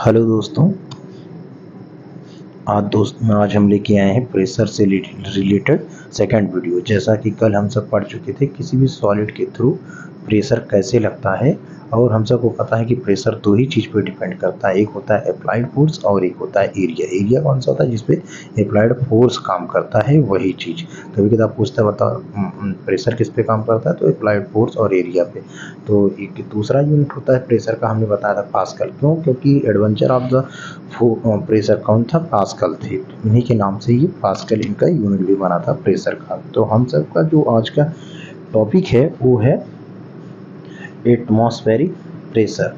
Hello दोस्तों, आज हम लेके आए हैं प्रेशर से रिलेटेड सेकंड वीडियो। जैसा कि कल हम सब पढ़ चुके थे किसी भी सॉलिड के थ्रू प्रेशर कैसे लगता है, और हम सबको पता है कि प्रेशर दो ही चीज़ पे डिपेंड करता है, एक होता है अप्लाइड फोर्स और एक होता है एरिया। एरिया कौन सा होता है? जिसपे अप्लाइड फोर्स काम करता है, वही चीज़। कभी कभी आप पूछता है बताओ प्रेशर किस पे काम करता है, तो अप्लाइड फोर्स और एरिया पे। तो एक दूसरा यूनिट होता है प्रेशर का, हमने बताया था पास्कल। क्यों? क्योंकि एडवेंचर ऑफ द प्रेशर कौन था? पास्कल थे। इन्हीं के नाम से ये पास्कल इनका यूनिट भी बना था प्रेशर का। तो हम सब का जो आज का टॉपिक है वो है एटमॉस्फेरिक प्रेशर।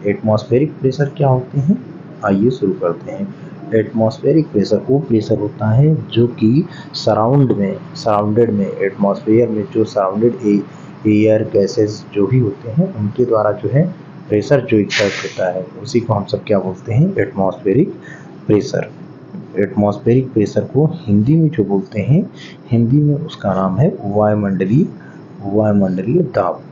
एटमॉस्फेरिक प्रेशर क्या होते हैं, आइए शुरू करते हैं। एटमॉस्फेरिक प्रेशर वो प्रेशर होता है जो कि सराउंडेड में एटमॉस्फेयर में जो सराउंडेड एयर गैसेस जो भी होते हैं उनके द्वारा जो है प्रेशर जो एक्सर्ट होता है, उसी को हम सब क्या बोलते हैं? Atmospheric pressure. एटमॉस्फेरिक प्रेशर को हिंदी में जो बोलते हैं, हिंदी में उसका नाम है वायुमंडलीय दाब।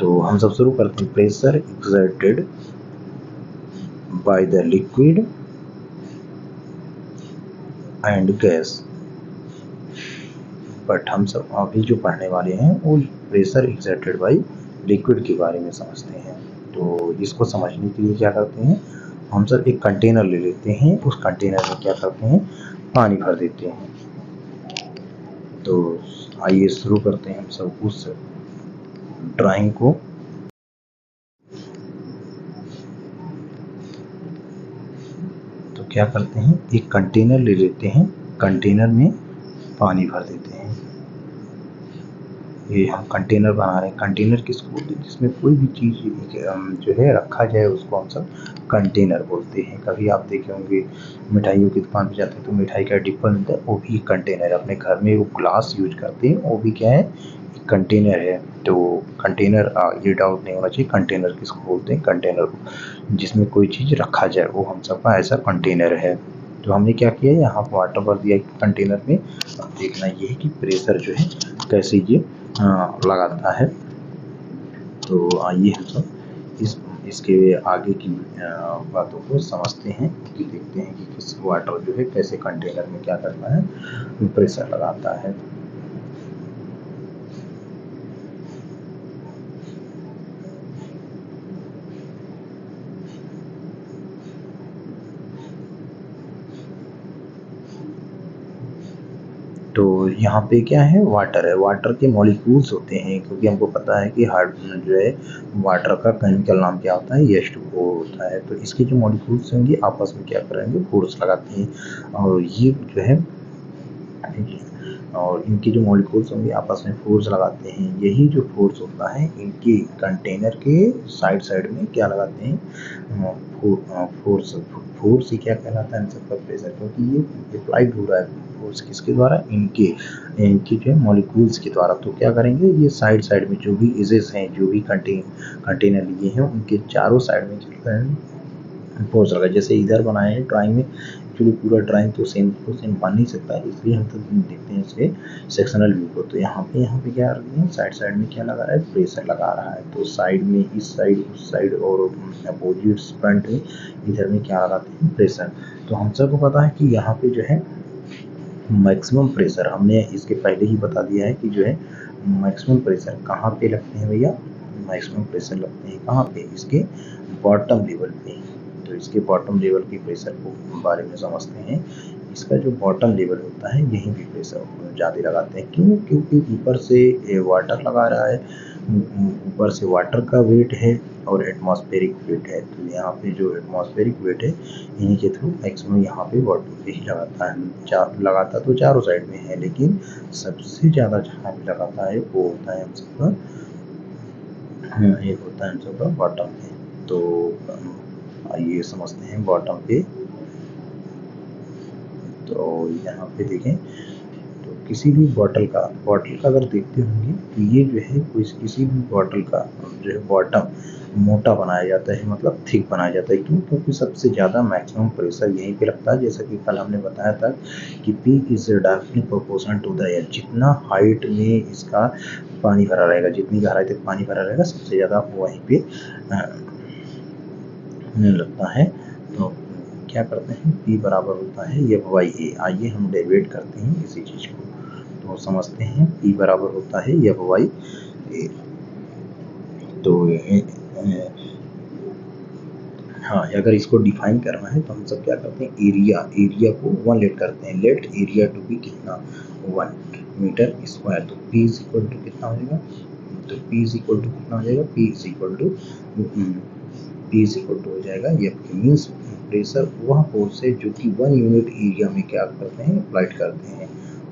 तो हम सब शुरू करते हैं। Pressure exerted by the liquid and gas. But हम सब अभी जो पढ़ने वाले हैं वो प्रेशर एक्सर्टेड बाय लिक्विड के बारे में समझते हैं। तो इसको समझने के लिए क्या करते हैं, हम सब एक कंटेनर ले लेते हैं, उस कंटेनर में क्या करते हैं, पानी भर देते हैं। तो आइए शुरू करते हैं हम सब उस ड्राइंग को। तो क्या करते हैं, एक कंटेनर ले लेते हैं, कंटेनर में पानी भर देते हैं। ये हम कंटेनर बना रहे हैं। कंटेनर किसको बोलते हैं? जिसमें कोई भी चीज़ जो है रखा जाए उसको हम सब कंटेनर बोलते हैं। कभी आप देखे होंगे मिठाइयों की दुकान पे जाते हैं तो मिठाई का डिब्बा मिलता है, वो भी कंटेनर है। अपने घर में वो ग्लास यूज करते हैं, वो भी क्या है? कंटेनर है। तो कंटेनर, ये डाउट नहीं होना चाहिए, कंटेनर किसको बोलते हैं? कंटेनर को जिसमें कोई चीज़ रखा जाए वो हम सबका ऐसा कंटेनर है। तो हमने क्या किया, यहाँ वाटर भर दिया कंटेनर में। अब देखना ये है कि प्रेशर जो है कैसे ये लगाता है। तो आइए हम सब इसके आगे की बातों को समझते हैं, कि देखते हैं कि किस वाटर जो है कैसे कंटेनर में क्या करता है, प्रेशर लगाता है। तो यहाँ पे क्या है, वाटर है। वाटर के मॉलिक्यूल्स होते हैं, क्योंकि हमको पता है कि हाइड्रोजन जो है वाटर का केमिकल नाम क्या होता है? H2O होता है। तो इसके जो मॉलिक्यूल्स होंगे आपस में क्या करेंगे? फोर्स लगाते हैं। और ये जो है और इनके जो मॉलिक्यूल्स होंगे आपस में फोर्स लगाते हैं। यही जो फोर्स होता है इनके कंटेनर के साइड में क्या लगाते हैं? फोर्स। फोर्स ही क्या कहलाता है? इन सबका प्रेशर, क्योंकि ये अप्लाइड हो रहा है फोर्स किसके द्वारा? इनके जो है मॉलिक्यूल्स के द्वारा। तो क्या करेंगे, ये साइड में जो भी एजेस हैं, जो भी कंटेनर लिए हैं, उनके चारों साइड में चलता है फोर्स लगा। जैसे इधर बनाए हैं ड्राइंग में, एक्चुअली पूरा ड्राइंग तो सेम बन नहीं सकता है, इसलिए हम तो देखते हैं इसके सेक्शनल व्यू को। तो यहाँ पे क्या कर रहे हैं, साइड में क्या लगा रहा है? प्रेशर लगा रहा है। तो साइड में, इस साइड, उस साइड और अपोजिट फ्रंट में, इधर में क्या लगाते हैं? प्रेशर। तो हम सबको पता है कि यहाँ पे जो है मैक्सिमम प्रेशर, हमने इसके पहले ही बता दिया है कि जो है मैक्सिमम प्रेशर कहाँ पे लगते हैं भैया? मैक्सिमम प्रेशर लगते हैं कहाँ पे? इसके बॉटम लेवल पे। तो इसके बॉटम लेवल के प्रेशर को बारे में समझते हैं। इसका जो बॉटम लेवल होता है यहीं भी प्रेशर ज़्यादा लगाते हैं। क्यों? क्योंकि ऊपर से वाटर लगा रहा है, ऊपर से वाटर का वेट है और एटमॉस्फेरिक वेट है। तो यहाँ पे जो एटमॉस्फेरिक वेट है इन्हीं के थ्रू मैक्सिमम यहाँ पे वाटर पे ही लगाता है। लगाता तो चारों साइड में है, लेकिन सबसे ज़्यादा जहाँ पे लगाता है वो होता है हम सबका, एक होता है हम सबका बॉटम पे। तो आइए समझते हैं बॉटम पे। तो यहाँ पे देखें, तो किसी भी बॉटल का अगर देखते होंगे तो ये जो है किसी भी बॉटल का जो है बॉटम मोटा बनाया जाता है, मतलब थिक बनाया जाता है। क्यों? क्योंकि सबसे ज़्यादा मैक्सिमम प्रेशर यहीं पे लगता है। जैसा कि कल हमने बताया था कि P is directly proportional to the air. जितना हाइट में इसका पानी भरा रहेगा, जितनी गहराई तक पानी भरा रहेगा, सबसे ज़्यादा वहीं पे लगता है। तो क्या करते हैं, P बराबर होता है F/A। आइए हम डेरिवेट करते हैं इसी चीज़ को, तो समझते हैं। P बराबर होता है F/A। तो हाँ, अगर इसको डिफाइन करना है तो हम सब क्या करते हैं, एरिया को 1 लेट करते हैं। लेट एरिया टू बी कितना, 1 मीटर स्क्वायर। तो P इज इक्वल टू कितना हो जाएगा, तो P इज इक्वल टू कितना हो जाएगा, P इज इक्वल टू हो जाएगा F। मीन्स प्रेशर वह फोर्स है जो कि 1 यूनिट एरिया में क्या करते हैं, अप्लाइड करते हैं।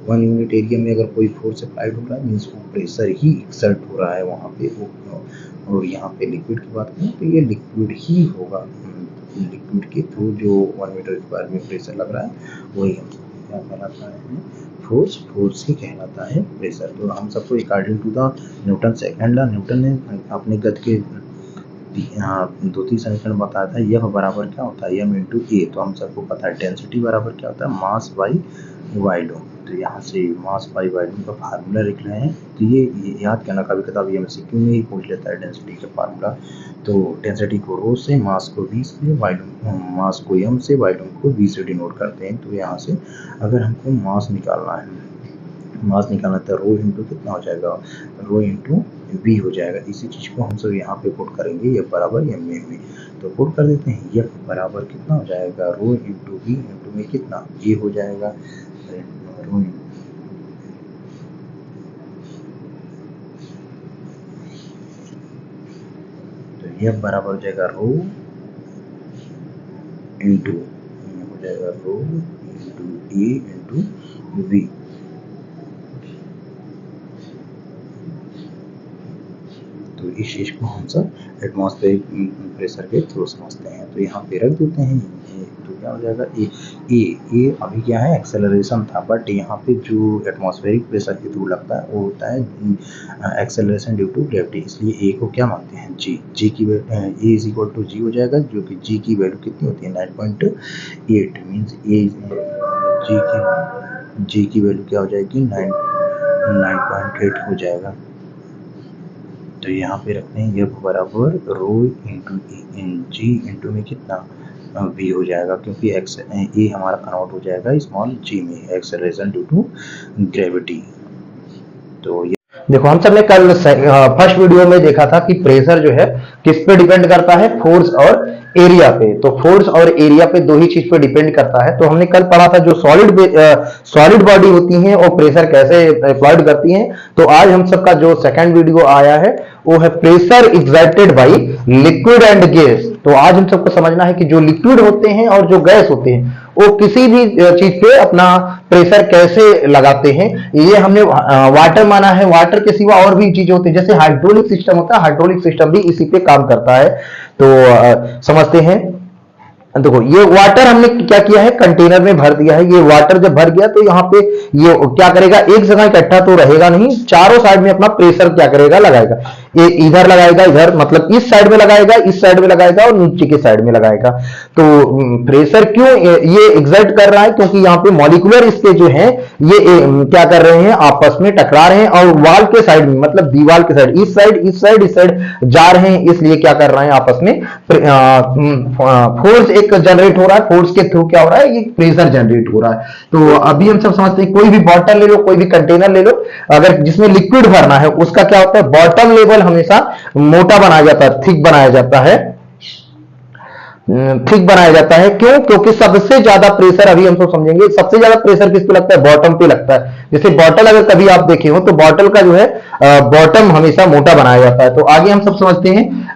1 यूनिट एरिया में अगर कोई फोर्स अप्लाइड हो रहा है मीन्स वो प्रेशर ही एक्सर्ट हो रहा है वहाँ पे। और यहाँ पे लिक्विड की बात करें तो ये लिक्विड ही होगा। लिक्विड के थ्रू जो 1 मीटर स्क्वायर में प्रेशर लग रहा है वही हम क्या कहलाता है, फोर्स ही कहलाता है प्रेशर। तो हम सबको according to the Newton second law, Newton ने अपने गति के 2-3 समीकरण बताया था। यह बराबर क्या होता है, m इंटू ए। तो हम सबको पता है डेंसिटी बराबर क्या होता है, मास बाई वॉल्यूम। तो यहाँ से मास बाई वॉल्यूम का फार्मूला लिख रहे हैं। तो ये याद करना, कभी कभी MCQ में ही पूछ लेता है डेंसिटी का फार्मूला। तो डेंसिटी को रो से, मास को v से, वॉल्यूम मास को m से, वॉल्यूम को v से डिनोट करते हैं। तो यहाँ से अगर हमको मास निकालना तो रो इंटू कितना हो जाएगा, रो इंटू v हो जाएगा। इसी चीज़ को हम सब यहाँ पे पुट करेंगे, F बराबर m में। तो पुट कर देते हैं, F बराबर कितना हो जाएगा, रो इंटू v इंटू में कितना a हो जाएगा। रो तो F बराबर हो जाएगा रो इंटू हो जाएगा rho into a into v। तो इस चीज़ को हम सब एटमॉस्फेरिक प्रेशर के थ्रू समझते हैं। तो यहाँ पे रख देते हैं, तो क्या हो जाएगा, ए अभी क्या है, एक्सेलरेशन था। बट यहाँ पे जो एटमॉस्फेरिक प्रेशर के थ्रू लगता है वो होता है एक्सेलरेशन ड्यू टू ग्रेविटी। इसलिए ए को क्या मानते हैं, जी की ए इज इक्वल टू जी हो जाएगा, जो कि जी की वैल्यू कितनी होती है, 9.8। मीन्स ए जी की वैल्यू क्या हो जाएगी, 9.8 हो जाएगा। तो यहाँ पे रखते हैं F बराबर रो इंटू जी इंटू में कितना v हो जाएगा, क्योंकि ए हमारा कन्वर्ट हो जाएगा स्मॉल g में, एक्सेलरेशन ड्यू टू ग्रेविटी। तो देखो, हम सबने कल फर्स्ट वीडियो में देखा था कि प्रेशर जो है किस पे डिपेंड करता है, फोर्स और एरिया पे। तो फोर्स और एरिया पे दो ही चीज पे डिपेंड करता है। तो हमने कल पढ़ा था जो सॉलिड बॉडी होती हैं वो प्रेशर कैसे अप्लाइड करती हैं। तो आज हम सबका जो सेकंड वीडियो आया है वो है pressure exerted by liquid and gas. तो आज हम सबको समझना है कि जो लिक्विड होते हैं और जो गैस होते हैं वो किसी भी चीज पे अपना प्रेशर कैसे लगाते हैं। ये हमने वाटर माना है, वाटर के सिवा और भी चीजें होती है, जैसे हाइड्रोलिक सिस्टम होता है, हाइड्रोलिक सिस्टम भी इसी पे काम करता है। तो समझते हैं। देखो, ये वाटर हमने क्या किया है, कंटेनर में भर दिया है। ये वाटर जब भर गया तो यहाँ पे ये क्या करेगा, एक जगह इकट्ठा तो रहेगा नहीं, चारों साइड में अपना प्रेशर क्या करेगा, लगाएगा। ये इधर लगाएगा, इधर मतलब इस साइड में लगाएगा, इस साइड में लगाएगा और नीचे के साइड में लगाएगा। तो प्रेशर क्यों ये एग्जर्ट कर रहा है, क्योंकि यहाँ पे मॉलिक्यूलर इसके जो है ये क्या कर रहे हैं, आपस में टकरा रहे हैं और वॉल के साइड में, मतलब दीवार के साइड, इस साइड जा रहे हैं। इसलिए क्या कर रहे हैं, आपस में फोर्स जनरेट हो रहा है। फोर्स के थ्रू क्या हो रहा है, ये प्रेशर जनरेट हो रहा है। तो अभी हम सब समझते हैं, कोई भी बॉटल ले लो, कोई भी कंटेनर ले लो, अगर जिसमें लिक्विड भरना है उसका क्या होता है, बॉटम लेवल हमेशा मोटा बनाया जाता है, थिक बनाया जाता है। क्यों, क्योंकि सबसे ज्यादा प्रेशर, अभी हम सब समझेंगे, सबसे ज्यादा प्रेशर किस पे लगता है, बॉटम पे लगता है। जैसे बॉटल अगर कभी आप देखे हो तो बॉटल का जो है बॉटम हमेशा मोटा बनाया जाता है। तो आगे हम सब समझते हैं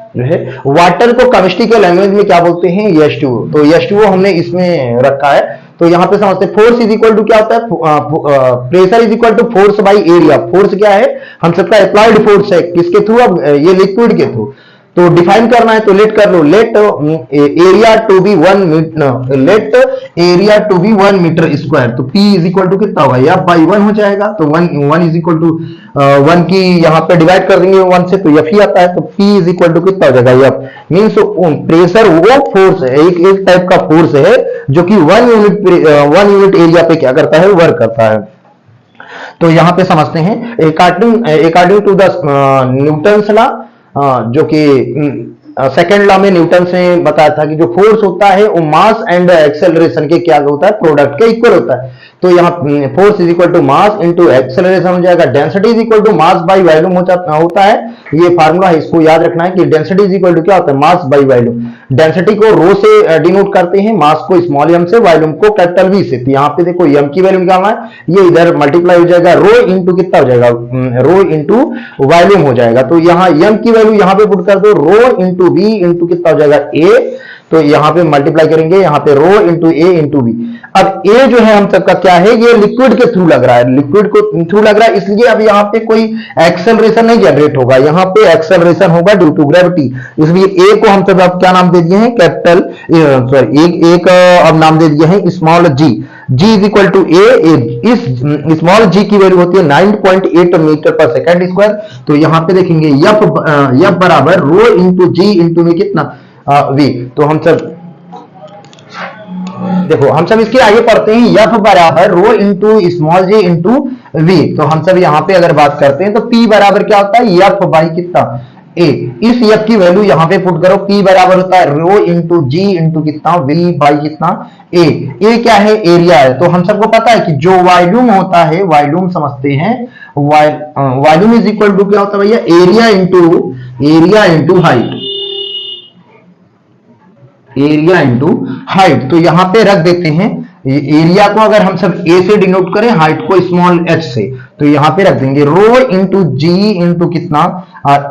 जो है वाटर को केमिस्ट्री के लैंग्वेज में क्या बोलते हैं, H2O। तो H2O हमने इसमें रखा है। तो यहाँ पे समझते हैं फोर्स इज इक्वल टू क्या होता है, pressure is equal to force by area. Force क्या है, हम सबका अप्लाइड फोर्स है, किसके थ्रू, अब ये लिक्विड के थ्रू। तो डिफाइन करना है तो लेट कर लो, let area to be 1 metre, let area to be 1 metre square. तो P इज इक्वल टू कितना होगा, F बाई 1 हो जाएगा। तो 1 इज इक्वल टू 1 की यहाँ पे डिवाइड कर देंगे 1 से, तो F ही आता है। तो P इज इक्वल टू कितना हो जाएगा, F मीन्स प्रेशर वो फोर्स है, एक टाइप का फोर्स है जो कि 1 यूनिट एरिया पे क्या करता है, वर्क करता है। तो यहां पे समझते हैं according to the Newton's law, जो कि सेकेंड लॉ में न्यूटन से बताया था कि जो फोर्स होता है वो मास एंड एक्सेलरेशन के क्या होता है, प्रोडक्ट के इक्वल होता है। तो यहाँ force is equal to mass into acceleration हो जाएगा। Density is equal to mass by volume होता है, ये फार्मूला है, इसको याद रखना है कि डेंसिटी इज इक्वल टू क्या होता है, मास बाई वॉल्यूम। डेंसिटी को रो से डिनोट करते हैं, मास को स्मॉल एम से, वॉल्यूम को कैपिटल वी से। तो यहाँ पे देखो एम की वैल्यू निकालना है, ये इधर मल्टीप्लाई हो जाएगा, रो इंटू कितना हो जाएगा, रो इंटू वॉल्यूम हो जाएगा। तो यहाँ एम की वैल्यू यहाँ पे पुट कर दो, रो इंटू वी इंटू कितना हो जाएगा, ए। तो यहां पे मल्टीप्लाई करेंगे, यहां पे रो इंटू ए इंटू बी। अब ए जो है हम सबका क्या है, ये लिक्विड के थ्रू लग रहा है, लिक्विड को थ्रू लग रहा है, इसलिए अब यहाँ पे कोई एक्सेलरेशन नहीं जनरेट होगा, यहाँ पे एक्सेलरेशन होगा ड्यू टू ग्रेविटी। इसलिए ए को हम सब अब क्या नाम दे दिए हैं, कैपिटल सॉरी एक अब नाम दे दिए हैं small g. G is equal to a, इस स्मॉल जी की वैल्यू होती है 9.8 मीटर पर सेकेंड स्क्वायर। तो यहाँ पे देखेंगे F बराबर रो इंटू जी इंटू में कितना V। तो हम सब देखो, हम सब इसके आगे पढ़ते हैं, F बराबर रो इंटू स्मॉल जी इंटू V। तो हम सब यहाँ पे अगर बात करते हैं तो P बराबर क्या होता है, F बाई कितना, A। इस F की वैल्यू यहाँ पे पुट करो, P बराबर होता है रो इंटू जी इंटू कितना, V बाई कितना, A। A क्या है, एरिया है। तो हम सबको पता है कि जो वॉल्यूम होता है, वॉल्यूम समझते हैं, वॉल्यूम इज इक्वल टू क्या होता है भैया, area into height, area into height. तो यहां पे रख देते हैं एरिया को, अगर हम सब ए से डिनोट करें, हाइट को स्मॉल एच से, तो यहां पे रख देंगे रो इंटू जी इंटू कितना,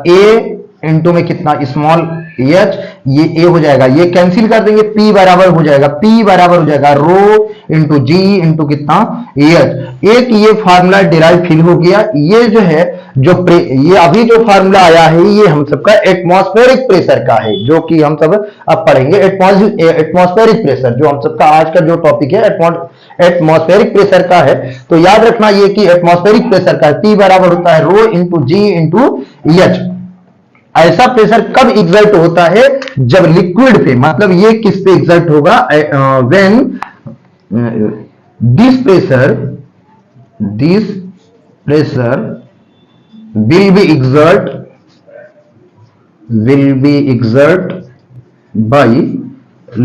ए इंटू में कितना, स्मॉल एच, ये ए हो जाएगा, ये कैंसिल कर देंगे, पी बराबर हो जाएगा, पी बराबर हो जाएगा रो इंटू जी इंटू कितना, एच। एक ये फार्मूला डिराइव फील हो गया। ये जो है ये अभी जो फार्मूला आया है, ये हम सबका एटमॉस्फेरिक प्रेशर का है, जो कि हम सब अब पढ़ेंगे। एटमॉस्फेरिक प्रेशर जो हम सबका आज का जो टॉपिक है एटमॉस्फेरिक प्रेशर का है। तो याद रखना ये कि एटमॉस्फेरिक प्रेशर का पी बराबर होता है रो इंटू जी इंटू एच। ऐसा प्रेशर कब एग्जर्ट होता है, जब लिक्विड पे, मतलब ये किस पे एग्जर्ट होगा, when this pressure will be exert by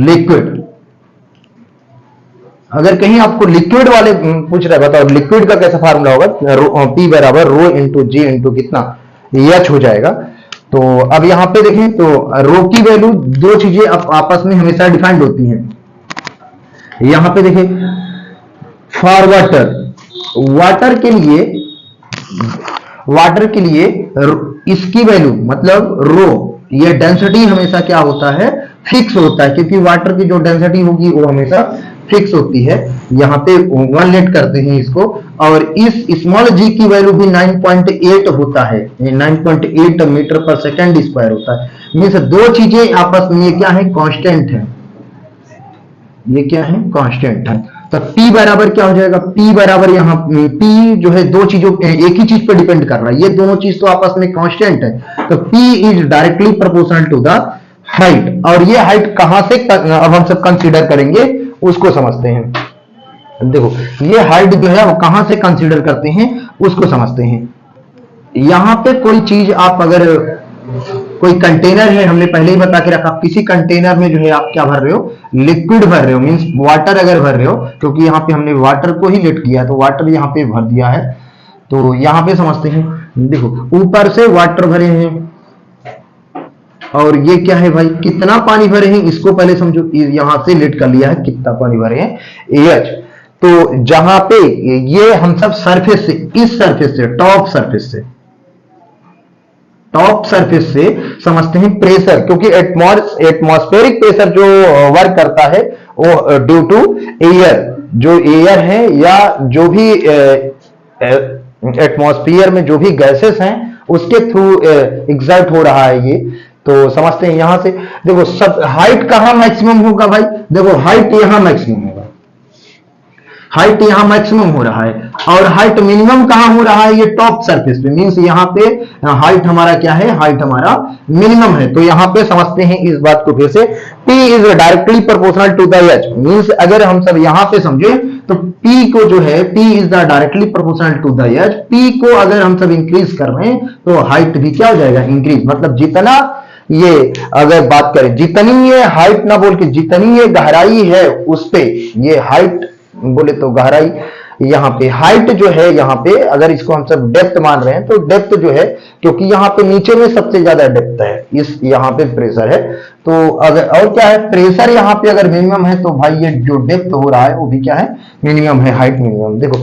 liquid। अगर कहीं आपको लिक्विड वाले पूछ रहा है, बताओ लिक्विड का कैसा फार्मूला होगा, P बराबर रो इंटू जी इंटू कितना, एच हो जाएगा। तो अब यहां पे देखें तो रो की वैल्यू, दो चीजें आपस में हमेशा डिफाइंड होती हैं। यहां पे देखें फॉर वाटर के लिए इसकी वैल्यू मतलब रो, ये डेंसिटी हमेशा क्या होता है, फिक्स होता है, क्योंकि वाटर की जो डेंसिटी होगी वो हमेशा फिक्स होती है। यहाँ पे 1 लेट करते हैं इसको, और इस स्मॉल जी की वैल्यू भी 9.8 होता है, 9.8 मीटर पर सेकेंड स्क्वायर होता है। मीन्स दो चीजें आपस में ये क्या है, कांस्टेंट है, ये क्या है, कांस्टेंट है। तो P बराबर क्या हो जाएगा, P बराबर यहाँ P जो है दो चीजों, एक ही चीज पर डिपेंड कर रहा है, ये दोनों चीज तो आपस में कांस्टेंट है। तो P is directly proportional to the height. और ये हाइट कहां से अब हम सब कंसीडर करेंगे, उसको समझते हैं। देखो ये हाइट जो है वो कहां से कंसीडर करते हैं, उसको समझते हैं। यहां पे कोई चीज आप अगर, कोई कंटेनर है, हमने पहले ही बता के रखा, किसी कंटेनर में जो है आप क्या भर रहे हो, लिक्विड भर रहे हो, मींस वाटर अगर भर रहे हो, क्योंकि यहाँ पे हमने वाटर को ही लेट किया, तो वाटर यहाँ पे भर दिया है। तो यहाँ पे समझते हैं, देखो ऊपर से वाटर भरे हैं, और ये क्या है भाई, कितना पानी भरे हैं, इसको पहले समझो, यहां से लेट कर लिया है, कितना पानी भरे हैं, एच। तो जहां पे ये हम सब सरफेस से, इस सरफेस से, टॉप सरफेस से समझते हैं प्रेशर, क्योंकि एटमॉस्फेरिक प्रेशर जो वर्क करता है वो ड्यू टू एयर, जो एयर है या जो भी एटमॉस्फेयर में जो भी गैसेस हैं उसके थ्रू एग्जर्ट हो रहा है ये। तो समझते हैं यहां से। देखो सब हाइट कहां मैक्सिमम होगा भाई, देखो हाइट यहां मैक्सिमम होगा, हाइट यहां मैक्सिमम हो रहा है, और हाइट मिनिमम कहां हो रहा है, ये टॉप सरफेस पे, मींस यहां पे हाइट हमारा क्या है, हाइट हमारा मिनिमम है। तो यहां पे समझते हैं इस बात को फिर से, P is directly proportional to the H, means अगर हम सब यहां पे समझे तो P को जो है, P is the directly proportional to the H, P को अगर हम सब इंक्रीज कर रहे हैं तो हाइट भी क्या हो जाएगा, इंक्रीज। मतलब जितना ये अगर बात करें, जितनी ये हाइट ना बोल के जितनी ये गहराई है उस पे, ये हाइट बोले तो गहराई, यहाँ पे हाइट जो है, यहाँ पे अगर इसको हम सब डेप्थ मान रहे हैं तो डेप्थ जो है, क्योंकि यहाँ पे नीचे में सबसे ज्यादा डेप्थ है, इस यहाँ पे प्रेशर है, तो अगर और क्या है, प्रेशर यहाँ पे अगर मिनिमम है तो भाई ये जो डेप्थ हो रहा है वो भी क्या है, मिनिमम है, हाइट मिनिमम। देखो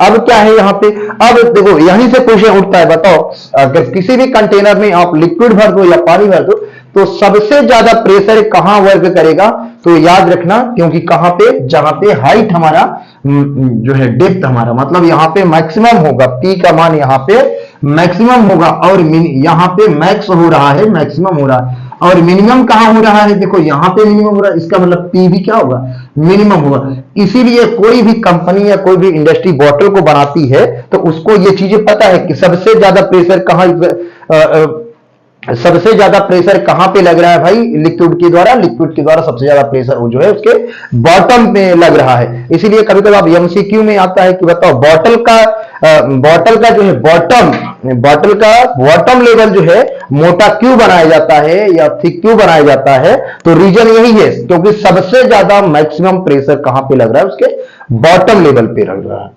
अब क्या है यहाँ पे, अब देखो यहीं से क्वेश्चन उठता है, बताओ अगर किसी भी कंटेनर में आप लिक्विड भर दो या पानी भर दो तो सबसे ज्यादा प्रेशर कहां वर्क करेगा, तो याद रखना, क्योंकि कहां पे, जहां पे हाइट हमारा जो है, डेप्थ हमारा, मतलब यहां पे मैक्सिमम होगा, P का मान यहां पे मैक्सिमम होगा, और यहां पे मैक्स हो रहा है, मैक्सिमम हो रहा है, और मिनिमम कहां हो रहा है, देखो यहां पे मिनिमम हो रहा है, इसका मतलब P भी क्या होगा, मिनिमम होगा। इसीलिए कोई भी कंपनी या कोई भी इंडस्ट्री बॉटल को बनाती है तो उसको ये चीजें पता है कि सबसे ज्यादा प्रेशर कहां, सबसे ज्यादा प्रेशर कहां पे लग रहा है भाई, लिक्विड के द्वारा, लिक्विड के द्वारा सबसे ज्यादा प्रेशर वो जो है उसके बॉटम पे लग रहा है। इसीलिए कभी कभी आप एमसीक्यू में आता है कि बताओ बॉटल का जो है बॉटल का बॉटम लेवल जो है मोटा क्यों बनाया जाता है या थिक क्यों बनाया जाता है, तो रीजन यही है, क्योंकि सबसे ज्यादा मैक्सिमम प्रेशर कहां पे लग रहा है, उसके बॉटम लेवल पे लग रहा है।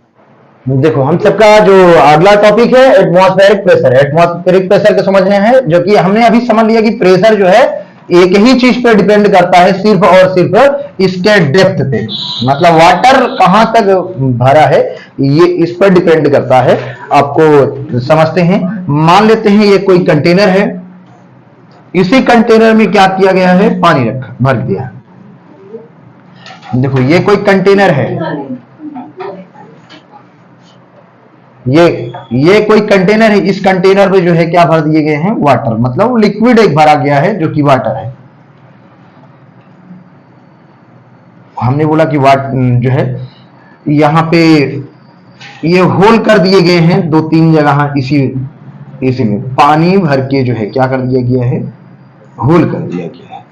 देखो हम सबका जो अगला टॉपिक है एटमॉस्फेरिक प्रेशर है। एटमॉस्फेरिक प्रेशर के समझने हैं, जो कि हमने अभी समझ लिया कि प्रेशर जो है एक ही चीज पे डिपेंड करता है, सिर्फ और सिर्फ इसके डेप्थ पे, मतलब वाटर कहां तक भरा है ये इस पर डिपेंड करता है। आपको समझते हैं, मान लेते हैं ये कोई कंटेनर है, इसी कंटेनर में क्या किया गया है, पानी रखा, भर दिया। देखो ये कोई कंटेनर है, ये कोई कंटेनर है, इस कंटेनर में जो है क्या भर दिए गए हैं, वाटर, मतलब लिक्विड एक भरा गया है जो कि वाटर है। हमने बोला कि जो है यहां पे ये होल कर दिए गए हैं 2-3 जगह, इसी में पानी भर के जो है क्या कर दिया गया है, होल कर दिया गया है।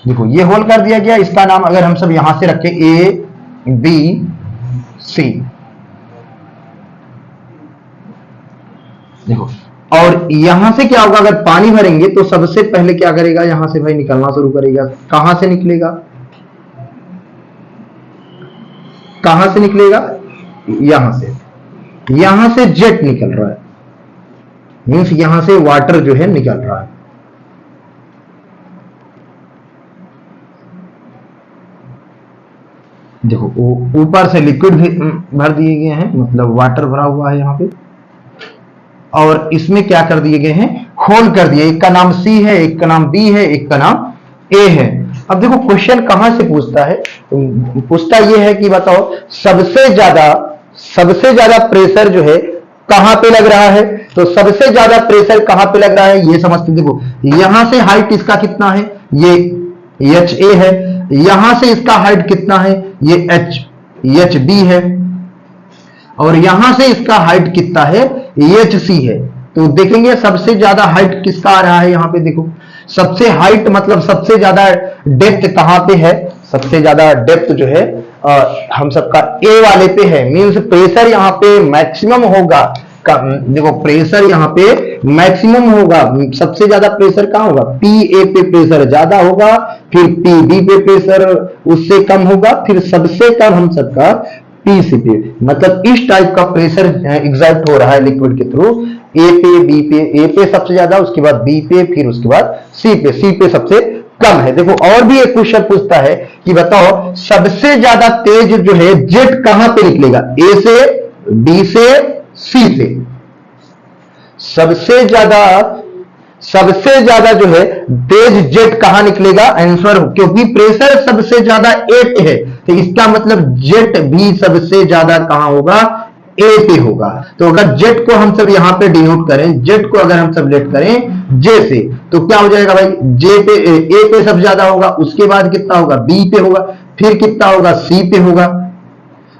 देखो ये होल कर दिया गया, इसका नाम अगर हम सब यहां से रखें A B C, देखो, और यहां से क्या होगा, अगर पानी भरेंगे तो सबसे पहले क्या करेगा, यहां से भाई निकलना शुरू करेगा। कहां से निकलेगा, कहां से निकलेगा, यहां से जेट निकल रहा है, मींस यहां से वाटर जो है निकल रहा है। देखो ऊपर से लिक्विड भी भर दिए गए हैं, मतलब वाटर भरा हुआ है यहाँ पे, और इसमें क्या कर दिए गए हैं, होल कर दिए। एक का नाम C है, एक का नाम B है, एक का नाम A है। अब देखो क्वेश्चन कहां से पूछता है, पूछता यह है कि बताओ सबसे ज्यादा प्रेशर जो है कहां पे लग रहा है, तो सबसे ज्यादा प्रेशर कहां पे लग रहा है ये समझते। देखो यहां से हाइट इसका कितना है, ये HA है, यहां से इसका हाइट कितना है, ये HB है, और यहां से इसका हाइट कितना है, HC है। तो देखेंगे सबसे ज्यादा हाइट किसका आ रहा है, यहां पे देखो सबसे हाइट मतलब सबसे ज्यादा डेप्थ कहां पे है, सबसे ज्यादा डेप्थ जो है हम सबका A वाले पे है, मींस प्रेशर यहां पे मैक्सिमम होगा। देखो प्रेशर यहाँ पे मैक्सिमम होगा, सबसे ज्यादा प्रेशर कहां होगा, PA पे प्रेशर ज्यादा होगा, फिर PB पे प्रेशर उससे कम होगा, फिर सबसे कम हम सबका PC पे। मतलब इस टाइप का प्रेशर एग्जर्ट हो रहा है लिक्विड के थ्रू, A पे B पे, A पे सबसे ज्यादा, उसके बाद B पे, फिर उसके बाद C पे सबसे कम है। देखो और भी एक क्वेश्चन पूछता है कि बताओ सबसे ज्यादा तेज जो है जेट कहां पे निकलेगा, A से, B से, C से। सबसे ज्यादा जो है तेज जेट कहां निकलेगा, आंसर, क्योंकि प्रेशर सबसे ज्यादा A पे है तो इसका मतलब जेट भी सबसे ज्यादा कहां होगा, ए पे होगा। तो अगर जेड को हम सब यहां पे डिनोट करें, जेड को अगर हम सब लेट करें जे से, तो क्या हो जाएगा भाई, जे पे ए पे सबसे ज्यादा होगा, उसके बाद कितना होगा बी पे होगा, फिर कितना होगा सी पे होगा।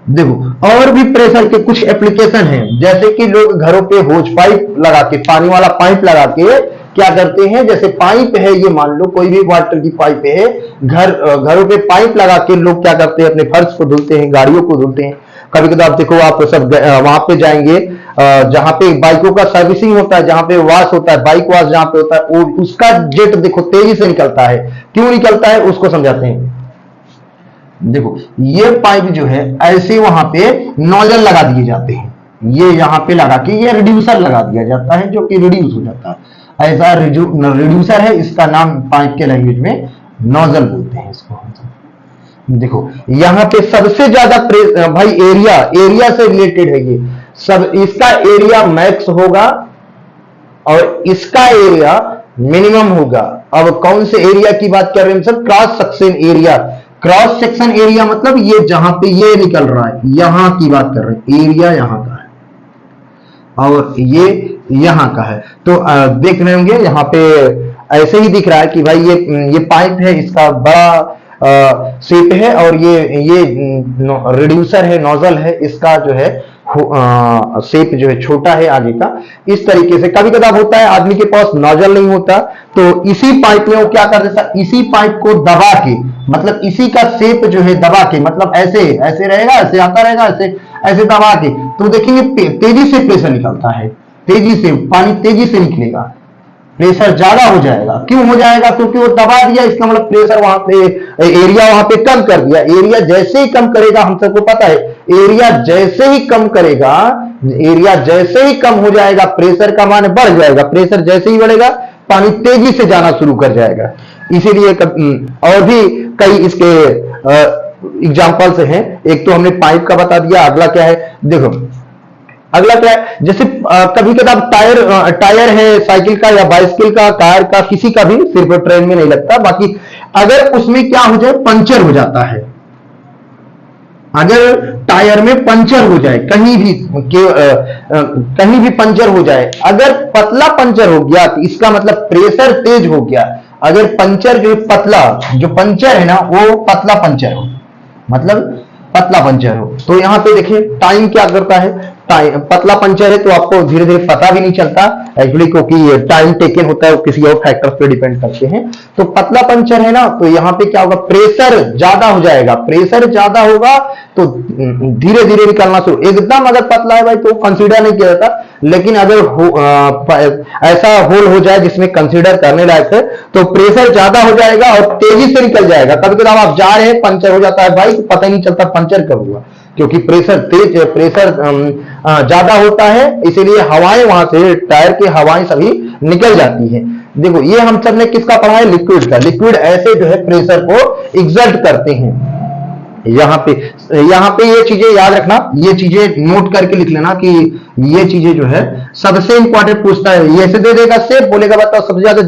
देखो और भी प्रेशर के कुछ एप्लीकेशन हैं, जैसे कि लोग घरों पे होज पाइप लगा के, पानी वाला पाइप लगा के क्या करते हैं, जैसे पाइप है, ये मान लो कोई भी वाटर की पाइप है, घरों पे पाइप लगा के लोग क्या करते हैं, अपने फर्श को धुलते हैं, गाड़ियों को धुलते हैं। कभी कभी आप देखो, आप सब वहां पे जाएंगे जहां पे बाइकों का सर्विसिंग होता है, जहां पे वॉश होता है, बाइक वॉश जहां पे होता है, वो उसका जेट देखो तेजी से निकलता है। क्यों निकलता है उसको समझाते हैं। देखो ये पाइप जो है ऐसे वहां पे नोजल लगा दिए जाते हैं, ये यहां पे लगा के ये रिड्यूसर लगा दिया जाता है, जो कि रिड्यूस हो जाता है। ऐसा रिड्यूसर है, इसका नाम पाइप के लैंग्वेज में नोजल बोलते हैं इसको। देखो यहां पे सबसे ज्यादा भाई एरिया से रिलेटेड है ये सब, इसका एरिया मैक्स होगा और इसका एरिया मिनिमम होगा। अब कौन से एरिया की बात कर रहे हैं sir, cross section area. Cross section area मतलब ये जहां पे ये निकल रहा है, यहां की बात कर रहे हैं, एरिया यहां का है और ये यहां का है। तो देख रहे होंगे यहां पे ऐसे ही दिख रहा है कि भाई ये पाइप है, इसका बड़ा शेप है, और ये रिड्यूसर है, नोजल है, इसका जो है शेप जो है छोटा है आगे का। इस तरीके से कभी कभार होता है आदमी के पास नोजल नहीं होता, तो इसी पाइप में वो क्या कर देता, इसी पाइप को दबा के, मतलब इसी का शेप जो है दबा के, मतलब ऐसे ऐसे रहेगा, ऐसे आता रहेगा, ऐसे ऐसे दबा के, तो देखेंगे तेजी से प्रेशर निकलता है, तेजी से पानी तेजी से निकलेगा, प्रेशर ज्यादा हो जाएगा। क्यों हो जाएगा, क्योंकि वो दबा दिया, इसका मतलब प्रेशर वहां पे, एरिया वहां पे कम कर दिया। एरिया जैसे ही कम करेगा, हम सबको पता है, एरिया जैसे ही कम करेगा, एरिया जैसे ही कम हो जाएगा, प्रेशर का मान बढ़ जाएगा, प्रेशर जैसे ही बढ़ेगा पानी तेजी से जाना शुरू कर जाएगा। इसीलिए और भी कई इसके एग्जाम्पल्स हैं। एक तो हमने पाइप का बता दिया, अगला क्या है देखो, अगला क्या है, जैसे कभी कभार टायर है साइकिल का या बाइसिकल का, कार का, किसी का भी, सिर्फ ट्रेन में नहीं लगता, बाकी अगर उसमें क्या हो जाए, पंचर हो जाता है, अगर टायर में पंचर हो जाए, कहीं भी पंचर हो जाए, अगर पतला पंचर हो गया तो इसका मतलब प्रेशर तेज हो गया। अगर पंचर जो पतला, जो पंचर है ना वो पतला पंचर हो, मतलब पतला पंचर हो, तो यहां पे देखिए टाइम क्या करता है, पतला पंचर है तो आपको धीरे धीरे पता भी नहीं चलता एक्चुअली, क्योंकि टाइम टेकन होता है, वो किसी और फैक्टर पे डिपेंड करते हैं। तो पतला पंचर है ना, तो यहाँ पे क्या होगा, प्रेशर ज्यादा हो जाएगा, प्रेशर ज्यादा होगा तो धीरे धीरे निकलना शुरू। एकदम अगर पतला है भाई तो कंसीडर नहीं किया जाता, लेकिन अगर ऐसा होल हो जाए जिसमें कंसीडर करने लायक है, तो प्रेशर ज्यादा हो जाएगा और तेजी से निकल जाएगा। कभी कभी आप जा रहे हैं, पंचर हो जाता है भाई, तो पता ही नहीं चलता पंचर कब हुआ, क्योंकि प्रेशर ज्यादा होता है, इसीलिए हवाएं वहां से, टायर की हवाएं सभी निकल जाती हैं। देखो ये हम सब ने किसका पढ़ा है, लिक्विड का। लिक्विड ऐसे जो है प्रेशर को एग्जर्ट करते हैं। यहाँ पे ये चीजें याद रखना, ये चीजें नोट करके लिख लेना कि ये चीजें जो है सबसे इंपॉर्टेंट पूछता है। ये ऐसे दे देगा, सेफ बोलेगा, बताओ सबसे ज्यादा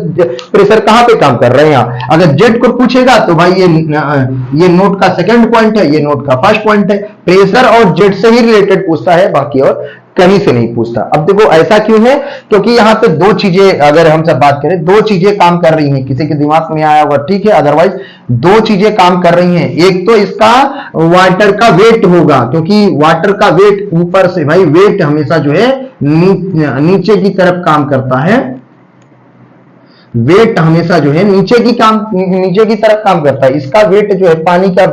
प्रेशर कहां पे काम कर रहे हैं यहाँ। अगर जेट को पूछेगा तो भाई ये नोट का सेकंड पॉइंट है, ये नोट का फर्स्ट पॉइंट है। प्रेशर और जेट से ही रिलेटेड पूछता है, बाकी और कहीं से नहीं पूछता। अब देखो ऐसा क्यों है, क्योंकि यहाँ पे दो चीजें, अगर हम सब बात करें, दो चीजें काम कर रही हैं। किसी के दिमाग में आया होगा ठीक है, अदरवाइज दो चीजें काम कर रही हैं। एक तो इसका वाटर का वेट होगा, क्योंकि वाटर का वेट ऊपर से, भाई वेट हमेशा जो है नीचे की तरफ काम करता है। वेट हमेशा जो है नीचे की तरफ काम करता है। इसका वेट जो है पानी का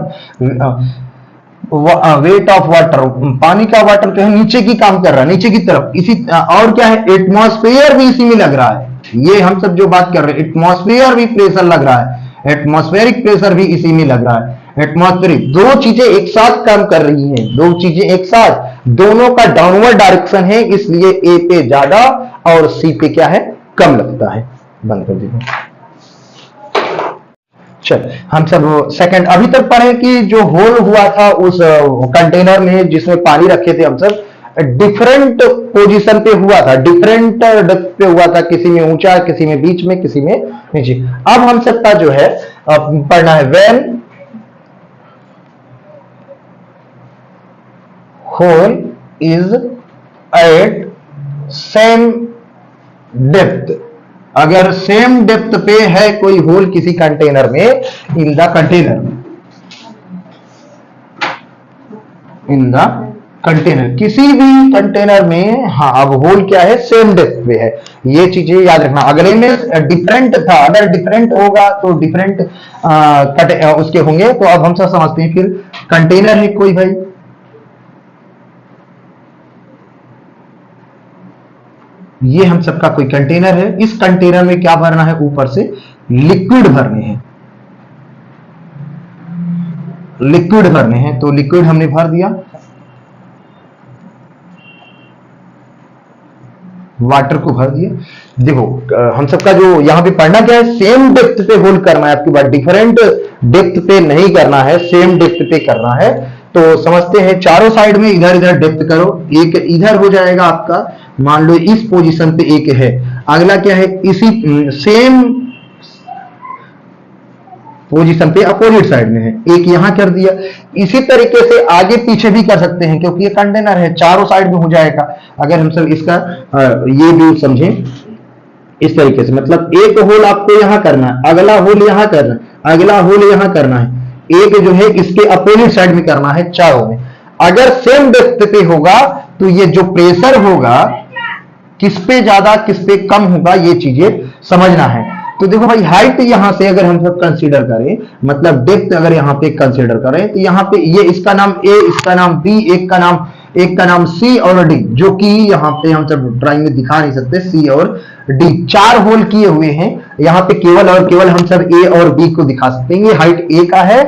वेट ऑफ वाटर, पानी का वाटर जो है नीचे की काम कर रहा है, नीचे की तरफ। इसी और क्या है, एटमॉस्फेयर भी इसी में लग रहा है। ये हम सब जो बात कर रहे हैं, एटमॉस्फेयर भी प्रेशर लग रहा है, एटमॉस्फेरिक प्रेशर भी इसी में लग रहा है। एटमॉस्फेरिक, दो चीजें एक साथ काम कर रही हैं, दो चीजें एक साथ, दोनों का डाउनवर्ड डायरेक्शन है, इसलिए ए पे ज्यादा और सी पे क्या है, कम लगता है। बंद कर दीजिए। चल हम सब सेकंड अभी तक पढ़े कि जो होल हुआ था उस कंटेनर में जिसमें पानी रखे थे, हम सब डिफरेंट पोजीशन पे हुआ था, डिफरेंट डेप्थ पे हुआ था, किसी में ऊंचा, किसी में बीच में, किसी में नीचे। अब हम सबका जो है पढ़ना है, when hole is at same depth. अगर सेम डेप्थ पे है कोई होल किसी कंटेनर में, in the container, in the container, किसी भी कंटेनर में, हाँ अब होल क्या है, सेम डेप्थ पे है, ये चीजें याद रखना। अगले में डिफरेंट था, अगर डिफरेंट होगा तो डिफरेंट उसके होंगे। तो अब हम सब समझते हैं, फिर कंटेनर है कोई भाई, ये हम सबका कोई कंटेनर है, इस कंटेनर में क्या भरना है, ऊपर से लिक्विड भरने हैं, लिक्विड भरने हैं। तो लिक्विड हमने भर दिया, वाटर को भर दिया। देखो हम सबका जो यहां पे पढ़ना क्या है, सेम डेप्थ पे होल्ड करना है आपकी बात, डिफरेंट डेप्थ पे नहीं करना है, सेम डेप्थ पे करना है। तो समझते हैं, चारों साइड में इधर इधर डेप्थ करो, एक इधर हो जाएगा आपका, मान लो इस पोजीशन पे एक है, अगला क्या है, इसी सेम पोजीशन पे अपोजिट साइड में है, एक यहां कर दिया। इसी तरीके से आगे पीछे भी कर सकते हैं, क्योंकि ये कंटेनर है, चारों साइड में हो जाएगा। अगर हम सब इसका ये भी समझें इस तरीके से, मतलब एक होल आपको यहां करना है, अगला होल यहां करना है, अगला होल यहां करना है, एक जो है इसके अपोजिट साइड में करना है चारों में। अगर सेम डेप्थ पे होगा तो ये जो प्रेशर होगा किस पे ज्यादा किस पे कम होगा, ये चीजें समझना है। तो देखो भाई, हाइट यहां से अगर हम सब कंसीडर करें, मतलब डेप्थ अगर यहां पे कंसीडर करें, तो यहां पे ये इसका नाम ए, इसका नाम बी, एक का नाम सी और डी, जो कि यहां पे हम सब ड्राइंग में दिखा नहीं सकते, सी और डी चार होल किए हुए हैं। यहां पे केवल और केवल हम सब ए और बी को दिखा सकते हैं। ये हाइट ए का है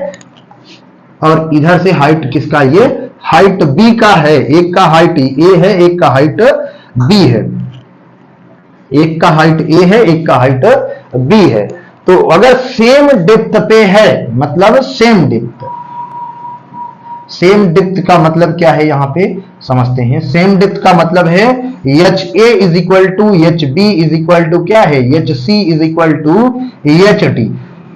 और इधर से हाइट किसका, ये हाइट बी का है। एक का हाइट ए है, एक का हाइट बी है, एक का हाइट ए है, एक का हाइट बी है। तो अगर सेम डेप्थ पे है, मतलब सेम डेप्थ, सेम डेप्थ का मतलब क्या है, यहां पे समझते हैं। सेम डेप्थ का मतलब है H A is equal to H B is equal to क्या है, H C is equal to H D.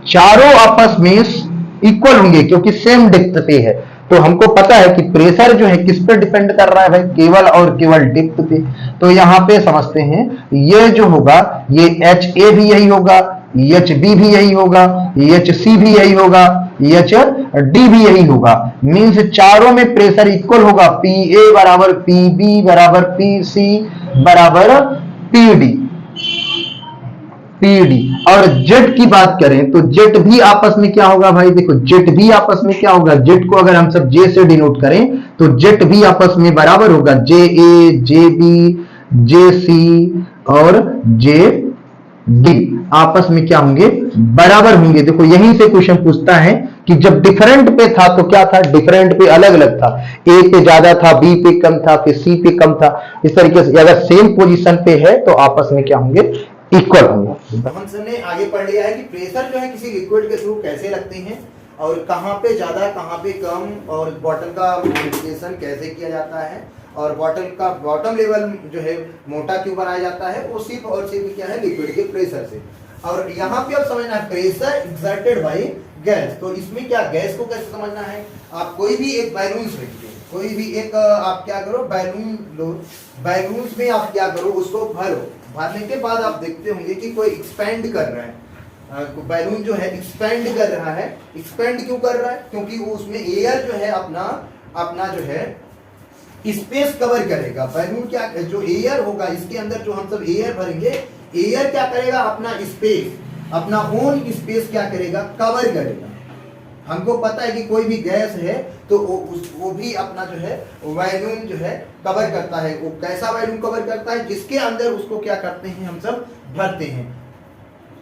चारों आपस में इक्वल होंगे क्योंकि सेम डेप्थ पे है। तो हमको पता है कि प्रेशर जो है किस पे डिपेंड कर रहा है भाई, केवल और केवल डेप्थ पे। तो यहां पे समझते हैं, ये जो होगा, ये एच ए भी यही होगा, एच बी भी यही होगा, एच सी भी यही होगा, एच डी भी यही होगा। मींस चारों में प्रेशर इक्वल होगा, पी ए बराबर पी बी बराबर पी सी बराबर पी डी, पीडी। और जेट की बात करें तो जेट भी आपस में क्या होगा भाई, देखो जेट भी आपस में क्या होगा, जेट को अगर हम सब जे से डिनोट करें तो जेट भी आपस में बराबर होगा, जे ए, जे बी, जे सी और जे डी आपस में क्या होंगे, बराबर होंगे। देखो यहीं से क्वेश्चन पूछता है कि जब डिफरेंट पे था तो क्या था, डिफरेंट पे अलग अलग था, ए पे ज्यादा था, बी पे कम था, फिर सी पे कम था। इस तरीके से अगर सेम पोजीशन पे है तो आपस में क्या होंगे, इक्वल होंगे। हम सबने आगे पढ़ लिया है कि प्रेशर जो है किसी लिक्विड के थ्रू कैसे लगते हैं और कहाँ पे ज्यादा कहाँ पे कम, और बॉटल का मॉडिफिकेशन कैसे किया जाता है, और बॉटल का बॉटम लेवल जो है मोटा क्यों बनाया जाता है, वो सिर्फ और सिर्फ क्या है, लिक्विड के प्रेशर से। और यहाँ पे अब समझना है प्रेशर एक्सर्टेड बाय गैस। तो इसमें क्या, गैस को कैसे समझना है, आप कोई भी एक बैलून रखिए, कोई भी एक आप क्या करो, बैलून लो, बैलून में आप क्या करो, उसको भरो, भरने के बाद आप देखते होंगे कि कोई एक्सपेंड कर रहा है, बैलून जो है एक्सपेंड कर रहा है। एक्सपेंड क्यों कर रहा है, क्योंकि वो उसमें एयर जो है अपना जो है स्पेस कवर करेगा। बैलून क्या, जो एयर होगा इसके अंदर जो हम सब एयर भरेंगे, एयर क्या करेगा, अपना स्पेस, अपना ओन स्पेस क्या करेगा, कवर करेगा। हमको पता है कि कोई भी गैस है तो वो भी अपना जो है वॉल्यूम जो है कवर करता है। वो कैसा वॉल्यूम कवर करता है, जिसके अंदर उसको क्या करते हैं, हम सब भरते हैं।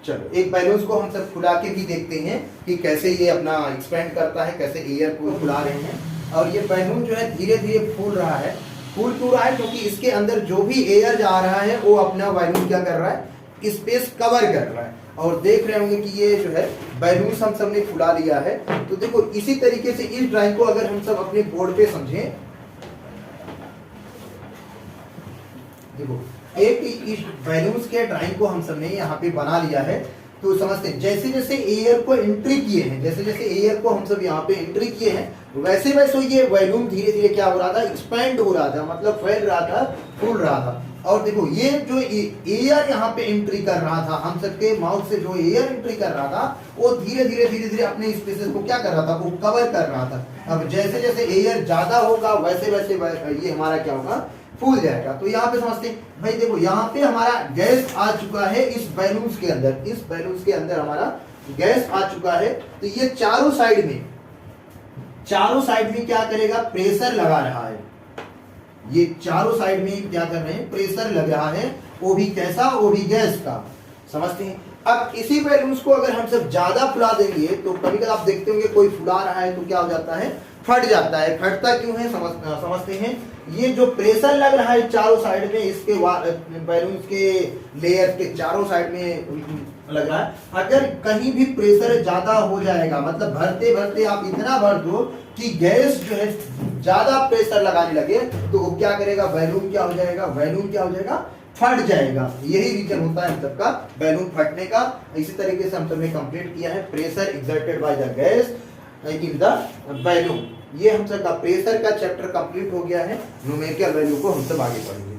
चलो एक बैलून को हम सब खुला के भी देखते हैं कि कैसे ये अपना एक्सपेंड करता है, कैसे एयर को खुला रहे हैं। और ये बैलून जो है धीरे धीरे फूल रहा है। फूल क्यों रहा है, क्योंकि इसके अंदर जो भी एयर जा रहा है वो अपना वॉल्यूम क्या कर रहा है, स्पेस कवर कर रहा है। और देख रहे होंगे कि ये जो है बैलून हम सब ने फुला लिया है। तो देखो इसी तरीके से इस ड्राइंग को अगर हम सब अपने बोर्ड पे समझें, देखो एक इस बैलून के ड्राइंग को हम सब ने यहाँ पे बना लिया है। तो समझते हैं जैसे जैसे एयर को एंट्री किए हैं, जैसे जैसे एयर को हम सब यहाँ पे एंट्री किए हैं वैसे वैसे ये वॉल्यूम धीरे धीरे क्या हो रहा था, एक्सपेंड हो रहा था, मतलब फैल रहा था, फूल रहा था। और देखो ये जो एयर यहाँ पे एंट्री कर रहा था, हम सबके माउथ से जो एयर एंट्री कर रहा था वो धीरे धीरे अपने स्पेसेस को क्या कर रहा था, वो कवर कर रहा था। अब जैसे जैसे एयर ज्यादा होगा वैसे वैसे ये हमारा क्या होगा, फूल जाएगा। तो यहाँ पे समझते हैं भाई, देखो यहाँ पे हमारा गैस आ चुका है इस बैलून्स के अंदर, इस बैलून्स के अंदर हमारा गैस आ चुका है। तो ये चारों साइड में क्या करेगा, प्रेशर लगा रहा है। ये चारों साइड में क्या कर रहे हैं, प्रेशर लग रहा है, वो भी कैसा, वो भी गैस का। समझते हैं। अब इसी बैलून्स को अगर हम सब ज्यादा फुला देंगे तो कभी कभी आप देखते होंगे कोई फुला रहा है तो क्या हो जाता है, फट जाता है। फटता क्यों है, समझते हैं। ये जो प्रेशर लग रहा है चारों साइड में, इसके बैलून्स के लेयर के चारों साइड में लग रहा है, अगर कहीं भी प्रेशर ज्यादा हो जाएगा, मतलब भरते भरते आप इतना भर दो कि गैस जो है ज्यादा प्रेशर लगाने लगे, तो वो क्या करेगा, बैलून क्या हो जाएगा, बैलून क्या हो जाएगा, फट जाएगा। यही रीजन होता है हम सबका बैलून फटने का। इसी तरीके से हम सबने कंप्लीट किया है pressure exerted by the gas in the balloon. ये हम सबका प्रेशर का चैप्टर कंप्लीट हो गया है। न्यूमेरिकल वैल्यू को हम सब आगे पढ़ेंगे।